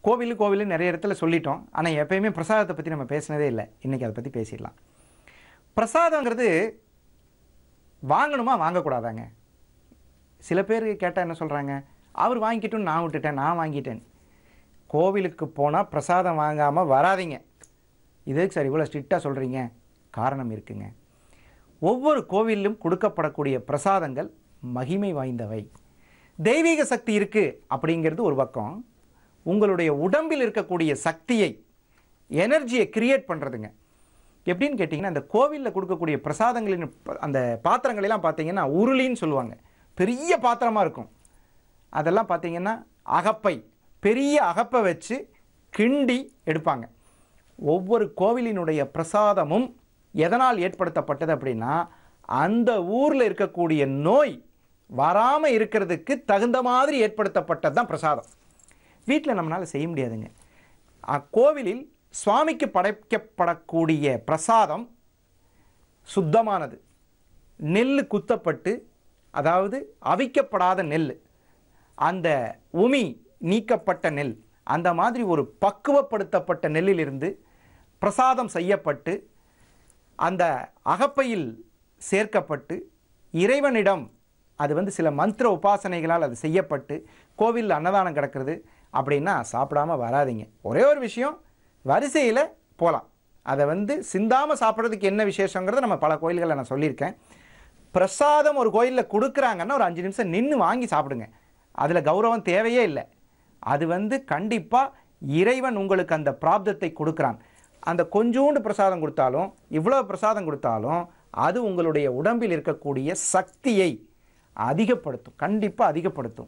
கோவில் நிறைய இடத்துல சொல்லிட்டோம். ஆனால் எப்பயுமே பிரசாதத்தை பற்றி நம்ம பேசினதே இல்லை. இன்றைக்கி அதை பற்றி பேசிடலாம். பிரசாதங்கிறது வாங்கணுமா வாங்கக்கூடாதாங்க? சில பேர் கேட்டால் என்ன சொல்கிறாங்க, அவர் வாங்கிக்கிட்டோன்னு நான் விட்டுட்டேன், நான் வாங்கிட்டேன். கோவிலுக்கு போனால் பிரசாதம் வாங்காமல் வராதிங்க. இதுக்கு சார் இவ்வளோ ஸ்ட்ரிக்டாக சொல்கிறீங்க? காரணம் இருக்குங்க. ஒவ்வொரு கோவிலும் கொடுக்கப்படக்கூடிய பிரசாதங்கள் மகிமை வாய்ந்தவை. தெய்வீக சக்தி இருக்குது அப்படிங்கிறது ஒரு பக்கம். உங்களுடைய உடம்பில் இருக்கக்கூடிய சக்தியை, எனர்ஜியை கிரியேட் பண்ணுறதுங்க. எப்படின்னு கேட்டிங்கன்னா, அந்த கோவிலில் கொடுக்கக்கூடிய பிரசாதங்களின் அந்த பாத்திரங்களெல்லாம் பார்த்தீங்கன்னா உருளின்னு சொல்லுவாங்க. பெரிய பாத்திரமாக இருக்கும். அதெல்லாம் பார்த்தீங்கன்னா அகப்பை, பெரிய அகப்பை வச்சு கிண்டி எடுப்பாங்க. ஒவ்வொரு கோவிலினுடைய பிரசாதமும் எதனால் ஏற்படுத்தப்பட்டது அப்படின்னா, அந்த ஊரில் இருக்கக்கூடிய நோய் வராமல் இருக்கிறதுக்கு தகுந்த மாதிரி ஏற்படுத்தப்பட்டது தான் பிரசாதம். வீட்டில் நம்மளால் செய்ய முடியாதுங்க. கோவிலில் சுவாமிக்கு படைக்கப்படக்கூடிய பிரசாதம் சுத்தமானது. நெல் குத்தப்பட்டு, அதாவது அவிக்கப்படாத நெல், அந்த உமி நீக்கப்பட்ட நெல், அந்த மாதிரி ஒரு பக்குவப்படுத்தப்பட்ட நெல்லிலிருந்து பிரசாதம் செய்யப்பட்டு அந்த அகப்பையில் சேர்க்கப்பட்டு இறைவனிடம் அது சில மந்திர உபாசனைகளால் அது செய்யப்பட்டு கோவிலில் அன்னதானம் கிடக்கிறது அப்படின்னா சாப்பிடாமல் வராதிங்க. ஒரே ஒரு விஷயம், வரிசையில் போகலாம். அதை சிந்தாமல் சாப்பிட்றதுக்கு என்ன விசேஷங்கிறத நம்ம பல கோயில்களில் நான் சொல்லியிருக்கேன். பிரசாதம் ஒரு கோயிலில் கொடுக்குறாங்கன்னா ஒரு 5 நிமிஷம் நின்று வாங்கி சாப்பிடுங்க. அதில் கௌரவம் தேவையே இல்லை. அது கண்டிப்பாக இறைவன் உங்களுக்கு அந்த பிராப்தத்தை கொடுக்குறான். அந்த கொஞ்சோண்டு பிரசாதம் கொடுத்தாலும், இவ்வளோ பிரசாதம் கொடுத்தாலும், அது உங்களுடைய உடம்பில் இருக்கக்கூடிய சக்தியை அதிகப்படுத்தும், கண்டிப்பாக அதிகப்படுத்தும்.